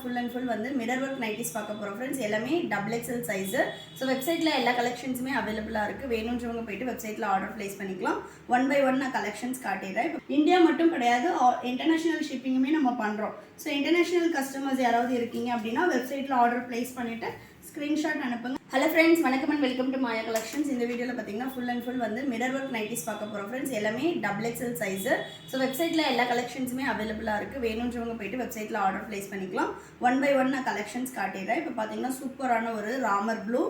full and full வந்து mirror work nighties பார்க்க போகிறோம் ஃப்ரெண்ட்ஸ். எல்லாமே டபுள் எக்ஸல் சைஸு. ஸோ வெப்சைட்டில் எல்லா கலெக்ஷன்ஸுமே அவைலபிளாக இருக்குது. வேணுன்றவங்க போய்ட்டு வெப்சைட்டில் ஆர்டர் ப்ளேஸ் பண்ணிக்கலாம். ஒன் பை ஒன் நான் கலெக்ஷன்ஸ் காட்டிடுறேன். இப்போ இந்தியா மட்டும் கிடையாது, இன்டர்நேஷ்னல் ஷிப்பிங்குமே நம்ம பண்ணுறோம். ஸோ இன்டர்நேஷ்னல் கஸ்டமர்ஸ் யாராவது இருக்கீங்க அப்படின்னா வெப்சைட்டில் ஆர்டர் ப்ளேஸ் பண்ணிவிட்டு ஸ்க்ரீன்ஷாட் அனுப்புங்க. ஹலோ ஃப்ரெண்ட்ஸ், வணக்கம் and welcome to Maya collections. இந்த வீடியோவில் பார்த்தீங்கன்னா ஃபுல் அண்ட் ஃபுல் வந்து மிரர் ஒர்க் நைட்டிஸ் பார்க்க போகிறோம் ஃப்ரெண்ட்ஸ். எல்லாமே டபுள் எக்ஸல் சைஸு. ஸோ வெப்சைட்டில் எல்லா கலெக்ஷன்ஸுமே அவைலபிளாக இருக்குது. வேணுன்றவங்க போய்ட்டு வெப்சைட்டில் ஆர்டர் ப்ளேஸ் பண்ணிக்கலாம். ஒன் பை ஒன் நான் கலெக்ஷன்ஸ் காட்டிடுறேன். இப்போ பார்த்தீங்கன்னா சூப்பரான ஒரு ராமர் ப்ளூ,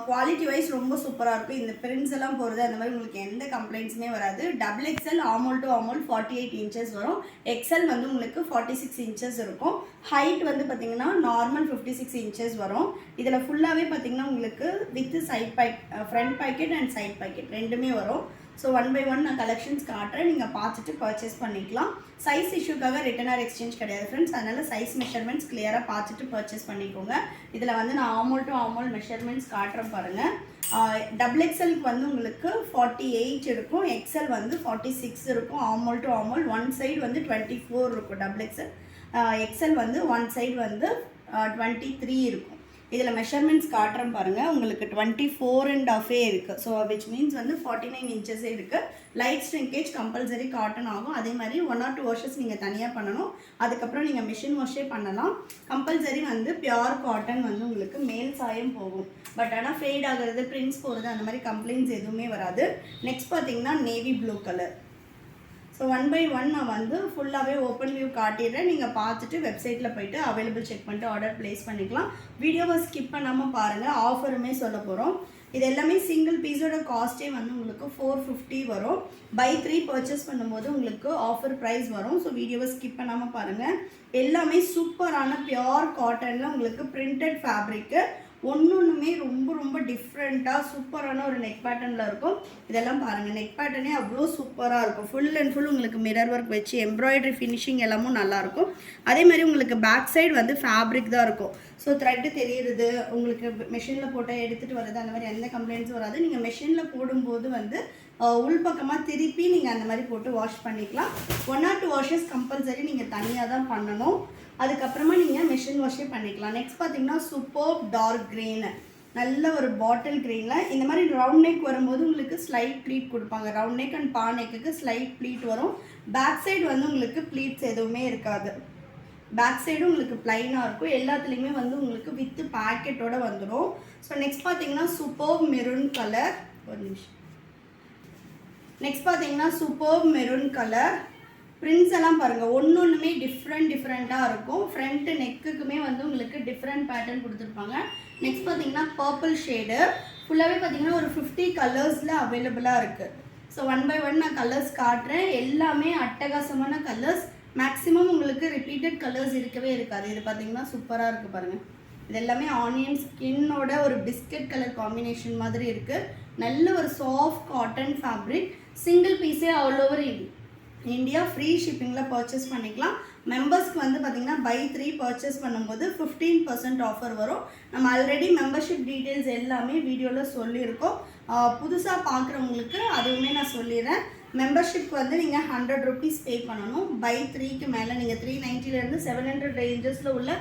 குவாலிட்டி வைஸ் ரொம்ப சூப்பராக இருக்கும். இந்த பிரிண்ட்ஸ் எல்லாம் போகிறது அந்த மாதிரி உங்களுக்கு எந்த கம்ப்ளைண்ட்ஸுமே வராது. டபுள் எக்ஸல் ஆமோல் டு ஆமோல் 48 இன்ச்சஸ் வரும். எக்ஸல் வந்து உங்களுக்கு 46 இன்ச்சஸ் இருக்கும். ஹைட் வந்து பார்த்திங்கன்னா நார்மல் 56 இன்ச்சஸ் வரும். இதில் ஃபுல்லாகவே பார்த்திங்கன்னா உங்களுக்கு with side pack, front pocket and side pocket ரெண்டுமே வரும். ஸோ ஒன் பை ஒன் நான் கலெக்ஷன்ஸ் காட்டுறேன், நீங்கள் பார்த்துட்டு பர்ச்சேஸ் பண்ணிக்கலாம். சைஸ் இஷ்யூக்காக ரிட்டன் ஆர் எக்ஸ்சேஞ்ச் கிடையாது ஃப்ரெண்ட்ஸ். அதனால் சைஸ் மெஷர்மெண்ட்ஸ் கிளியராக பார்த்துட்டு பர்ச்சேஸ் பண்ணிக்கோங்க. இதில் வந்து நான் ஆமோல் டு ஆமோல் மெஷர்மெண்ட்ஸ் காட்டுறேன் பாருங்கள். டபுள் எக்ஸலுக்கு வந்து உங்களுக்கு 48 இருக்கும், எக்ஸல் வந்து 46 இருக்கும். ஆமோல் டு ஆமோல் ஒன் சைடு வந்து 24 இருக்கும் டபுள் எக்ஸல். எக்ஸல் வந்து ஒன் சைடு வந்து 23 இருக்கும். இதில் மெஷர்மெண்ட்ஸ் காட்டுறேன் பாருங்கள். உங்களுக்கு 24.5 இருக்குது. ஸோ விச் மீன்ஸ் வந்து 49 இன்ச்சஸே இருக்குது. லைட் ஸ்ட்ரிங்கேஜ் கம்பல்சரி காட்டன் ஆகும். அதே மாதிரி 1 or 2 வாஷஸ் நீங்கள் தனியாக பண்ணணும். அதுக்கப்புறம் நீங்கள் மிஷின் வாஷே பண்ணலாம். கம்பல்சரி வந்து பியோர் காட்டன் வந்து உங்களுக்கு மேல் சாயம் போகும். பட் ஆனால் ஃபேட் ஆகிறது, பிரிண்ட்ஸ் போகிறது அந்த மாதிரி கம்ப்ளைண்ட்ஸ் எதுவுமே வராது. நெக்ஸ்ட் பார்த்தீங்கன்னா navy blue colour. So one by one நான் வந்து ஃபுல்லாகவே ஓப்பன் வியூ காட்டிடுறேன். நீங்கள் பார்த்துட்டு வெப்சைட்டில் போய்ட்டு அவைலபிள் செக் பண்ணிட்டு ஆர்டர் ப்ளேஸ் பண்ணிக்கலாம். வீடியோவை ஸ்கிப் பண்ணாமல் பாருங்கள். ஆஃபருமே சொல்ல போகிறோம். இது எல்லாமே சிங்கிள் பீஸோட காஸ்ட்டே வந்து உங்களுக்கு 450 வரும். பை 3 பர்ச்சேஸ் பண்ணும்போது உங்களுக்கு ஆஃபர் ப்ரைஸ் வரும். ஸோ வீடியோவை ஸ்கிப் பண்ணாமல் பாருங்கள். எல்லாமே சூப்பரான பியோர் காட்டனில் உங்களுக்கு பிரிண்டட் ஃபேப்ரிக்கு. ஒன்றுமே ரொம்ப ரொம்ப டிஃப்ரெண்ட்டாக சூப்பரான ஒரு நெக் பேட்டர்னில் இருக்கும். இதெல்லாம் பாருங்கள், நெக் பேட்டர்னே அவ்வளோ சூப்பராக இருக்கும். ஃபுல் அண்ட் ஃபுல் உங்களுக்கு மிரர் ஒர்க் வச்சு எம்ப்ராய்டரி ஃபினிஷிங் எல்லாமும் நல்லாயிருக்கும். அதே மாதிரி உங்களுக்கு பேக் சைடு வந்து ஃபேப்ரிக் தான் இருக்கும். ஸோ த்ரெட்டு தெரியுறது, உங்களுக்கு மெஷினில் போட்டால் எடுத்துகிட்டு வர்றது அந்த மாதிரி எந்த கம்ப்ளைண்ட்ஸும் வராது. நீங்கள் மெஷினில் போடும்போது வந்து உள்பக்கமாக திருப்பி நீங்கள் அந்த மாதிரி போட்டு வாஷ் பண்ணிக்கலாம். 1 or 2 வாஷஸ் கம்பல்சரி நீங்கள் தனியாக தான் பண்ணணும். அதுக்கப்புறமா நீங்கள் மிஷின் வாஷே பண்ணிக்கலாம். நெக்ஸ்ட் பார்த்தீங்கன்னா சூப்பர் டார்க் க்ரீனு, நல்ல ஒரு பாட்டில் க்ரீனில் இந்த மாதிரி ரவுண்ட் நெக் வரும்போது உங்களுக்கு ஸ்லைட் ப்ளீட் கொடுப்பாங்க. ரவுண்ட் நெக் அண்ட் பா நெக்குக்கு ஸ்லைட் ப்ளீட் வரும். பேக் சைடு வந்து உங்களுக்கு ப்ளீட்ஸ் எதுவுமே இருக்காது. பேக் சைடும் உங்களுக்கு ப்ளைனாக இருக்கும். எல்லாத்துலேயுமே வந்து உங்களுக்கு வித்து பேக்கெட்டோடு வந்துடும். ஸோ நெக்ஸ்ட் பார்த்தீங்கன்னா சூப்பர் மெரூன் கலர். ஒரு நிமிஷம். நெக்ஸ்ட் பார்த்தீங்கன்னா சூப்பர் மெரூன் கலர். பிரிண்ட்ஸ் எல்லாம் பாருங்கள், ஒன்றுமே டிஃப்ரெண்ட்டாக இருக்கும். ஃப்ரண்ட் நெக்குக்குமே வந்து உங்களுக்கு டிஃப்ரெண்ட் பேட்டர்ன் கொடுத்துருப்பாங்க. நெக்ஸ்ட் பார்த்தீங்கன்னா பர்பிள் ஷேடு. ஃபுல்லாகவே பார்த்தீங்கன்னா ஒரு 50 கலர்ஸில் அவைலபிளாக இருக்குது. ஸோ ஒன் பை ஒன் நான் கலர்ஸ் காட்டுறேன். எல்லாமே அட்டகாசமான கலர்ஸ். மேக்ஸிமம் உங்களுக்கு ரிப்பீட்டட் கலர்ஸ் இருக்கவே இருக்காது. இது பார்த்தீங்கன்னா சூப்பராக இருக்குது பாருங்கள். இது எல்லாமே ஆனியன் ஸ்கின்னோட ஒரு பிஸ்கட் கலர் காம்பினேஷன் மாதிரி இருக்குது. நல்ல ஒரு சாஃப்ட் காட்டன் ஃபேப்ரிக். சிங்கிள் பீஸே ஆல் ஓவர் இந்தியா ஃப்ரீ ஷிப்பிங்கில் பர்ச்சேஸ் பண்ணிக்கலாம். மெம்பர்ஸ்க்கு வந்து பார்த்திங்கன்னா பை 3 பர்ச்சேஸ் பண்ணும்போது 15% ஆஃபர் வரும். நம்ம ஆல்ரெடி மெம்பர்ஷிப் டீட்டெயில்ஸ் எல்லாமே வீடியோவில் சொல்லியிருக்கோம். புதுசாக பார்க்குறவங்களுக்கு அதுவுமே நான் சொல்லிடுறேன். மெம்பர்ஷிப் வந்து நீங்கள் 100 rupees பே பண்ணணும். பை 3க்கு மேலே நீங்கள் 390 700 ரேஞ்சஸில் உள்ள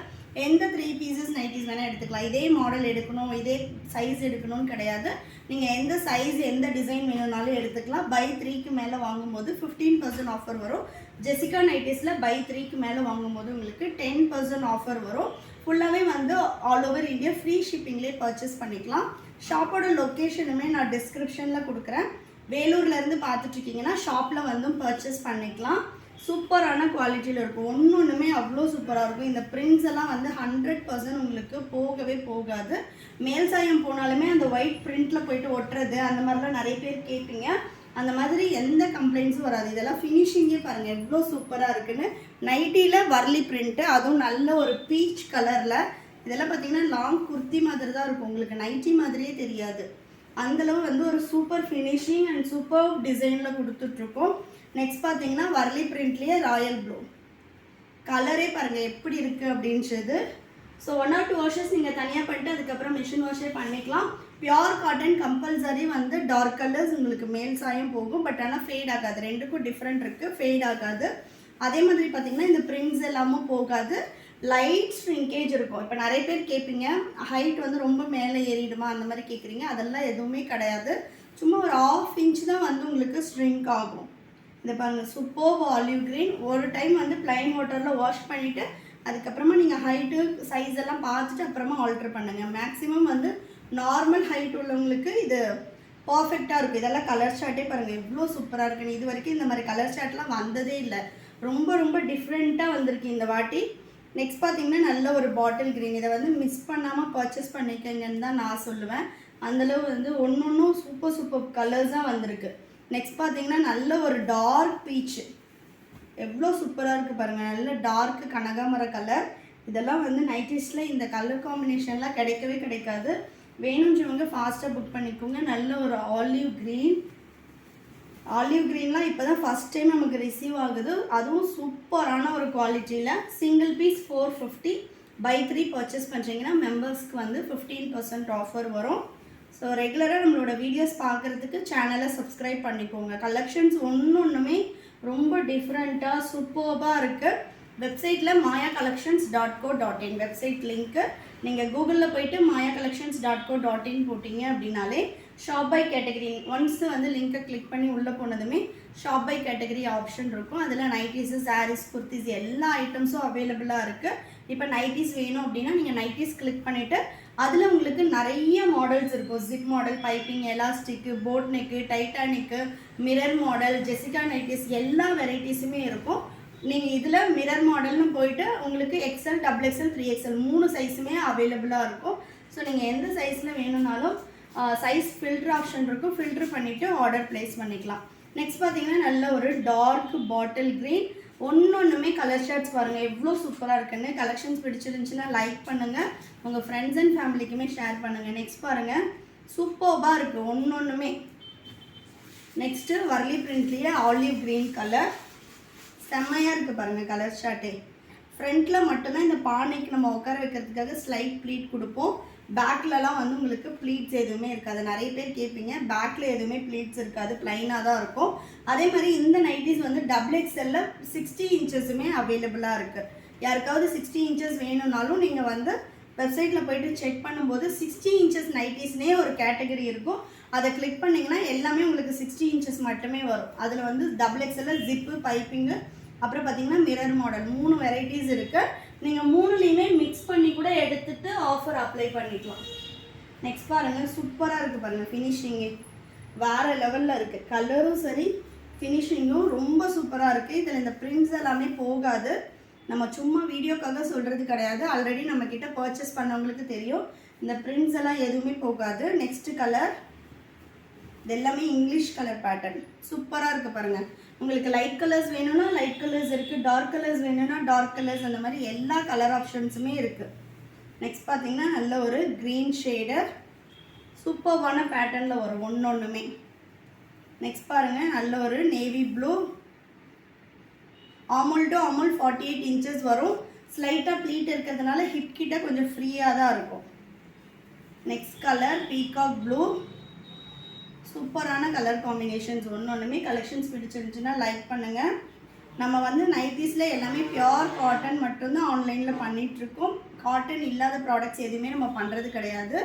எந்த 3 pieces நைட்டிஸ் வேணால் எடுத்துக்கலாம். இதே மாடல் எடுக்கணும், இதே சைஸ் எடுக்கணும்னு கிடையாது. நீங்கள் எந்த சைஸ் எந்த டிசைன் வேணும்னாலும் எடுத்துக்கலாம். பை 3க்கு மேலே வாங்கும்போது 15% ஆஃபர் வரும். ஜெசிகா நைட்டிஸில் பை 3க்கு மேலே வாங்கும்போது உங்களுக்கு 10% ஆஃபர் வரும். ஃபுல்லாகவே வந்து ஆல் ஓவர் இந்தியா ஃப்ரீ ஷிப்பிங்லேயே பர்ச்சேஸ் பண்ணிக்கலாம். ஷாப்போட லொக்கேஷனுமே நான் டிஸ்கிரிப்ஷனில் கொடுக்குறேன். வேலூர்லேருந்து பார்த்துட்ருக்கீங்கன்னா ஷாப்பில் வந்து பர்ச்சேஸ் பண்ணிக்கலாம். சூப்பரான குவாலிட்டியில் இருக்கும். ஒன்றுமே அவ்வளோ சூப்பராக இருக்கும். இந்த பிரிண்ட்ஸ் எல்லாம் வந்து 100% உங்களுக்கு போகவே போகாது. மேல் சாயம் போனாலுமே அந்த ஒயிட் பிரிண்டில் போயிட்டு ஒட்டுறது அந்த மாதிரிலாம் நிறைய பேர் கேட்பீங்க. அந்த மாதிரி எந்த கம்ப்ளைண்ட்ஸும் வராது. இதெல்லாம் ஃபினிஷிங்கே பாருங்கள் எவ்வளோ சூப்பராக இருக்குன்னு. நைட்டியில் வர்லி பிரிண்ட்டு, அதுவும் நல்ல ஒரு பீச் கலரில். இதெல்லாம் பார்த்திங்கன்னா லாங் குர்த்தி மாதிரி தான் இருக்கும். உங்களுக்கு நைட்டி மாதிரியே தெரியாது. அந்தளவு வந்து ஒரு சூப்பர் ஃபினிஷிங் அண்ட் சூப்பர் டிசைனில் கொடுத்துட்ருக்கோம். நெக்ஸ்ட் பார்த்தீங்கன்னா வர்லி பிரிண்ட்லேயே ராயல் ப்ளூ கலரே பாருங்கள் எப்படி இருக்குது அப்படின்றது. ஸோ 1 or 2 வாஷஸ் நீங்கள் தனியாக பண்ணிட்டு அதுக்கப்புறம் மிஷின் வாஷே பண்ணிக்கலாம். பியோர் காட்டன் கம்பல்சரி வந்து டார்க் கலர்ஸ் உங்களுக்கு மேல் சாயம் போகும். பட் ஆனால் ஃபேட் ஆகாது. ரெண்டுக்கும் டிஃப்ரெண்ட் இருக்குது, ஃபேட் ஆகாது. அதே மாதிரி பார்த்திங்கன்னா இந்த பிரிண்ட்ஸ் எல்லாமும் போகாது. லைட் ஷ்ரிங்கேஜ் இருக்கும். இப்போ நிறைய பேர் கேட்பீங்க ஹைட் வந்து ரொம்ப மேலே ஏறிடுமா அந்த மாதிரி கேட்குறீங்க. அதெல்லாம் எதுவுமே கிடையாது. சும்மா ஒரு 1/2 இன்ச் தான் வந்து உங்களுக்கு ஸ்ட்ரிங்க் ஆகும். இந்த பாருங்கள், சூப்பர் ஆலிவ் க்ரீன். ஒரு டைம் வந்து ப்ளைன் வாட்டரில் வாஷ் பண்ணிவிட்டு அதுக்கப்புறமா நீங்கள் ஹைட்டு சைஸ் எல்லாம் பார்த்துட்டு அப்புறமா ஆல்டர் பண்ணுங்கள். மேக்ஸிமம் வந்து நார்மல் ஹைட் உள்ளவங்களுக்கு இது பர்ஃபெக்டாக இருக்கும். இதெல்லாம் கலர் சார்ட்டே பாருங்கள் எவ்வளோ சூப்பராக இருக்குன்னு. இது வரைக்கும் இந்த மாதிரி கலர் சார்ட்லாம் வந்ததே இல்லை. ரொம்ப ரொம்ப டிஃப்ரெண்ட்டாக வந்திருக்கு இந்த வாட்டி. நெக்ஸ்ட் பார்த்தீங்கன்னா நல்ல ஒரு பாட்டில் க்ரீன். இதை வந்து மிஸ் பண்ணாமல் பர்ச்சேஸ் பண்ணிக்கங்கன்னு தான் நான் சொல்லுவேன். அந்தளவு வந்து ஒன்றும் சூப்பர் சூப்பர் கலர்ஸாக வந்திருக்கு. நெக்ஸ்ட் பார்த்தீங்கன்னா நல்ல ஒரு டார்க் பீச். எவ்வளோ சூப்பராக இருக்குது பாருங்கள். நல்ல டார்க் கனகாமர கலர். இதெல்லாம் வந்து நைட்டிஸில் இந்த கலர் காம்பினேஷன்லாம் கிடைக்கவே கிடைக்காது. வேணுன்றவங்க ஃபாஸ்ட்டாக புக் பண்ணிக்கோங்க. நல்ல ஒரு ஆலிவ் க்ரீன். ஆலிவ் க்ரீன்லாம் இப்போ தான் ஃபஸ்ட் டைம் நமக்கு ரிசீவ் ஆகுது. அதுவும் சூப்பரான ஒரு குவாலிட்டியில். Single piece 450. பை 3 பர்ச்சேஸ் பண்ணுறீங்கன்னா மெம்பர்ஸ்க்கு வந்து 15% ஆஃபர் வரும். ஸோ ரெகுலராக நம்மளோட வீடியோஸ் பார்க்குறதுக்கு சேனலை சப்ஸ்கிரைப் பண்ணிக்கோங்க. கலெக்ஷன்ஸ் ஒன்றுமே ரொம்ப டிஃப்ரெண்ட்டாக சூப்பர்பாக இருக்குது. வெப்சைட்டில் mayacollections.co.in வெப்சைட் லிங்க்கு. நீங்கள் கூகுளில் போய்ட்டு mayacollections.co.in போட்டிங்க அப்படின்னாலே ஷாப் பை கேட்டகரி ஒன்ஸ் வந்து லிங்க்கை கிளிக் பண்ணி உள்ளே போனதுமே ஷாப் பை கேட்டகரி ஆப்ஷன் இருக்கும். அதில் நைட்டிஸு, சாரீஸ், குர்த்திஸ் எல்லா ஐட்டம்ஸும் அவைலபிளாக இருக்குது. இப்போ நைட்டிஸ் வேணும் அப்படின்னா நீங்கள் நைட்டிஸ் கிளிக் பண்ணிவிட்டு அதில் உங்களுக்கு நிறைய மாடல்ஸ் இருக்கும். Zip model, piping, elastic, boat neck, Titanic, mirror model, Jessica nighties எல்லா வெரைட்டிஸுமே இருக்கும். நீங்கள் இதில் மிரர் மாடல்னு போயிட்டு உங்களுக்கு XL, XXL, 3XL 3 சைஸுமே அவைலபிளாக இருக்கும். ஸோ நீங்கள் எந்த சைஸில் வேணும்னாலும் சைஸ் ஃபில்டர் ஆப்ஷன் இருக்கும். ஃபில்டர் பண்ணிவிட்டு ஆர்டர் ப்ளேஸ் பண்ணிக்கலாம். நெக்ஸ்ட் பார்த்தீங்கன்னா நல்ல ஒரு டார்க் பாட்டில் க்ரீன். ஒன்றுமே கலர் ஷர்ட்ஸ் பாருங்கள் எவ்வளோ சூப்பராக இருக்குன்னு. கலெக்ஷன்ஸ் பிடிச்சிருந்துச்சுன்னா லைக் பண்ணுங்கள், உங்கள் ஃப்ரெண்ட்ஸ் அண்ட் ஃபேமிலிக்குமே ஷேர் பண்ணுங்கள். நெக்ஸ்ட் பாருங்கள், சூப்பர்பாக இருக்குது ஒன்றுமே. நெக்ஸ்ட்டு வர்லி பிரிண்ட்லேயே ஆலிவ் க்ரீன் கலர் செம்மையாக இருக்குது பாருங்கள் கலர் ஷார்ட்டே. ஃப்ரண்ட்டில் மட்டும்தான் இந்த பானைக்கு நம்ம உட்கார வைக்கிறதுக்காக ஸ்லைட் ப்ளீட் கொடுப்போம். பேக்லலாம் வந்து உங்களுக்கு ப்ளீட்ஸ் எதுவுமே இருக்காது. நிறைய பேர் கேட்பீங்க, பேக்கில் எதுவுமே ப்ளீட்ஸ் இருக்காது, ப்ளைனாக தான் இருக்கும். அதே மாதிரி இந்த நைட்டிஸ் வந்து XXL 60 இன்ச்சஸுமே அவைலபிளாக இருக்குது. யாருக்காவது 60 இன்ச்சஸ் வேணும்னாலும் நீங்கள் வந்து வெப்சைட்டில் போய்ட்டு செக் பண்ணும்போது 60 இன்ச்சஸ் நைட்டிஸ்னே ஒரு கேட்டகரி இருக்கும். அதை கிளிக் பண்ணிங்கன்னா எல்லாமே உங்களுக்கு 60 இன்ச்சஸ் மட்டுமே வரும். அதில் வந்து XXL ஜிப்பு, பைப்பிங்கு, அப்புறம் பார்த்தீங்கன்னா மிரர் மாடல் 3 வெரைட்டிஸ் இருக்குது. நீங்கள் 3லேயுமே மிக்ஸ் பண்ணி கூட எடுத்துகிட்டு ஆஃபர் அப்ளை பண்ணிக்கலாம். நெக்ஸ்ட் பாருங்கள், சூப்பராக இருக்குது பாருங்கள். ஃபினிஷிங்கு வேறு லெவலில் இருக்குது. கலரும் சரி, ஃபினிஷிங்கும் ரொம்ப சூப்பராக இருக்குது. இதில் இந்த பிரிண்ட்ஸ் எல்லாமே போகாது. நம்ம சும்மா வீடியோக்காக சொல்கிறது கிடையாது. ஆல்ரெடி நம்மக்கிட்ட பர்ச்சேஸ் பண்ணவங்களுக்கு தெரியும் இந்த பிரிண்ட்ஸ் எல்லாம் எதுவுமே போகாது. நெக்ஸ்ட்டு கலர், இது எல்லாமே இங்கிலீஷ் கலர் பேட்டர்ன். சூப்பராக இருக்குது பாருங்கள். உங்களுக்கு லைட் கலர்ஸ் வேணும்னா லைட் கலர்ஸ் இருக்குது, டார்க் கலர்ஸ் வேணும்னா டார்க் கலர்ஸ், அந்த மாதிரி எல்லா கலர் ஆப்ஷன்ஸுமே இருக்குது. நெக்ஸ்ட் பார்த்தீங்கன்னா நல்ல ஒரு க்ரீன் ஷேடர் சூப்பர்வான பேட்டர்னில் வரும் ஒன்றுமே. நெக்ஸ்ட் பாருங்கள், நல்ல ஒரு navy blue. Amul to Amul 48 inches வரும். ஸ்லைட்டாக ப்ளீட் இருக்கிறதுனால ஹிப் கிட்ட கொஞ்சம் ஃப்ரீயாக தான் இருக்கும். Next colour peacock blue. சூப்பரான கலர் காம்பினேஷன்ஸ் ஒன்றுமே. கலெக்ஷன்ஸ் பிடிச்சிருந்துச்சுன்னா லைக் பண்ணுங்கள். நம்ம வந்து நைட்டிஸில் எல்லாமே பியோர் காட்டன் மட்டும்தான் ஆன்லைனில் பண்ணிகிட்ருக்கோம். காட்டன் இல்லாத ப்ராடக்ட்ஸ் எதுவுமே நம்ம பண்ணுறது கிடையாது.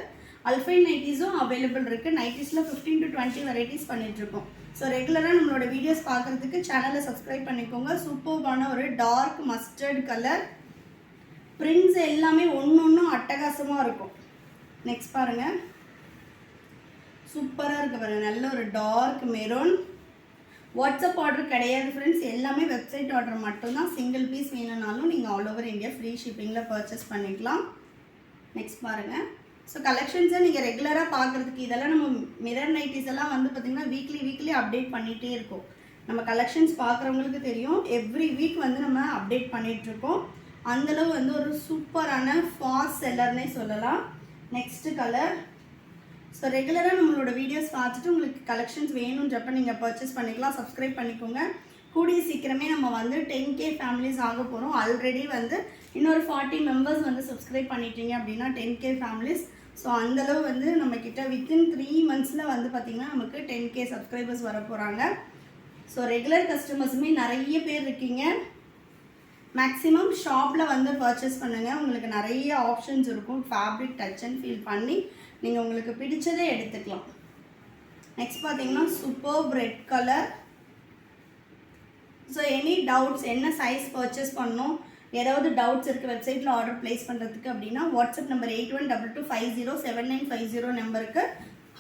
அல்ஃபைன் நைட்டிஸும் அவைலபிள் இருக்குது. நைட்டிஸில் 15 to 20 வெரைட்டிஸ் பண்ணிகிட்ருக்கோம். ஸோ ரெகுலராக நம்மளோட வீடியோஸ் பார்க்குறதுக்கு சேனலை சப்ஸ்கிரைப் பண்ணிக்கோங்க. சூப்பர்பான ஒரு டார்க் மஸ்டர்ட் கலர். பிரிண்ட்ஸ் எல்லாமே ஒன்றும் அட்டகாசமாக இருக்கும். நெக்ஸ்ட் பாருங்கள், சூப்பராக இருக்குது பாருங்கள். நல்ல ஒரு டார்க் மெரூன். வாட்ஸ்அப் ஆர்டர் கிடையாது ஃப்ரெண்ட்ஸ், எல்லாமே வெப்சைட் ஆர்டர் மட்டும்தான். சிங்கிள் பீஸ் வேணும்னாலும் நீங்கள் ஆல் ஓவர் இந்தியா ஃப்ரீ ஷிப்பிங்கில் பர்ச்சேஸ் பண்ணிக்கலாம். நெக்ஸ்ட் பாருங்கள். ஸோ கலெக்ஷன்ஸை நீங்கள் ரெகுலராக பார்க்குறதுக்கு இதெல்லாம் நம்ம மிரர் நைட்டிஸ் எல்லாம் வந்து பார்த்திங்கன்னா வீக்லி அப்டேட் பண்ணிகிட்டே இருக்கோம். நம்ம கலெக்ஷன்ஸ் பார்க்குறவங்களுக்கு தெரியும், எவ்ரி வீக் வந்து நம்ம அப்டேட் பண்ணிகிட்ருக்கோம். அந்தளவு வந்து ஒரு சூப்பரான ஃபாஸ்ட் செல்லர்னே சொல்லலாம். Next colour. ஸோ ரெகுலராக நம்மளோட வீடியோஸ் பார்த்துட்டு உங்களுக்கு கலெக்ஷன்ஸ் வேணுன்றப்ப நீங்கள் பர்ச்சேஸ் பண்ணிக்கலாம். சப்ஸ்கிரைப் பண்ணிக்கோங்க. கூடிய சீக்கிரமே நம்ம வந்து 10K ஃபேமிலிஸ் ஆக போகிறோம். ஆல்ரெடி வந்து இன்னொரு 40 மெம்பர்ஸ் வந்து சப்ஸ்கிரைப் பண்ணிட்டீங்க அப்படின்னா 10K ஃபேமிலிஸ். ஸோ அந்தளவு வந்து நம்மக்கிட்ட வித்தின் 3 monthஸில் வந்து பார்த்திங்கன்னா நமக்கு 10K சப்ஸ்கிரைபர்ஸ் வர போகிறாங்க. ஸோ ரெகுலர் கஸ்டமர்ஸுமே நிறைய பேர் இருக்கீங்க. மேக்ஸிமம் ஷாப்பில் வந்து பர்ச்சேஸ் பண்ணுங்கள், உங்களுக்கு நிறைய ஆப்ஷன்ஸ் இருக்கும். ஃபேப்ரிக் டச் அண்ட் ஃபீல் பண்ணி நீங்கள் உங்களுக்கு பிடிச்சதே எடுத்துக்கலாம். நெக்ஸ்ட் பார்த்தீங்கன்னா super red colour. So any doubts, என்ன சைஸ் பர்ச்சேஸ் பண்ணணும், ஏதாவது டவுட்ஸ் இருக்குது வெப்சைட்டில் ஆர்டர் ப்ளேஸ் பண்ணுறதுக்கு அப்படின்னா வாட்ஸ்அப் நம்பர் 8122507950 நம்பருக்கு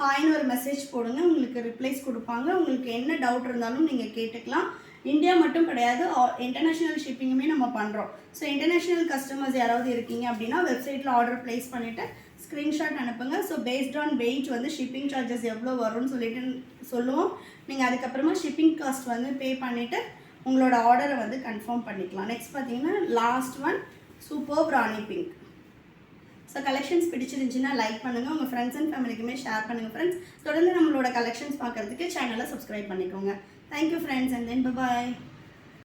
ஹாய்னு ஒரு மெசேஜ் போடுங்க. உங்களுக்கு ரிப்ளைஸ் கொடுப்பாங்க. உங்களுக்கு என்ன டவுட் இருந்தாலும் நீங்கள் கேட்டுக்கலாம். இந்தியா மட்டும் கிடையாது, இன்டர்நேஷ்னல் ஷிப்பிங்குமே நம்ம பண்ணுறோம். ஸோ இன்டர்நேஷ்னல் கஸ்டமர்ஸ் யாராவது இருக்கீங்க அப்படின்னா வெப்சைட்டில் ஆர்டர் ப்ளேஸ் பண்ணிவிட்டு ஸ்க்ரீன்ஷாட் அனுப்புங்க. ஸோ பேஸ்ட் ஆன் வெயிட் வந்து ஷிப்பிங் சார்ஜஸ் எவ்வளோ வரும்னு சொல்லிட்டு சொல்லுவோம். நீங்கள் அதுக்கப்புறமா ஷிப்பிங் காஸ்ட் வந்து பே பண்ணிவிட்டு உங்களோட ஆர்டரை வந்து கன்ஃபார்ம் பண்ணிக்கலாம். நெக்ஸ்ட் பார்த்தீங்கன்னா லாஸ்ட் ஒன் சூப்பர் ராணி பிங்க். ஸோ கலெக்ஷன்ஸ் பிடிச்சிருந்துச்சுன்னா லைக் பண்ணுங்கள், உங்கள் ஃப்ரெண்ட்ஸ் அண்ட் ஃபேமிலிக்குமே ஷேர் பண்ணுங்கள் ஃப்ரெண்ட்ஸ். தொடர்ந்து நம்மளோட கலெக்ஷன்ஸ் பார்க்குறதுக்கு சேனலை சப்ஸ்கிரைப் பண்ணிக்கோங்க. Thank you friends, and then bye.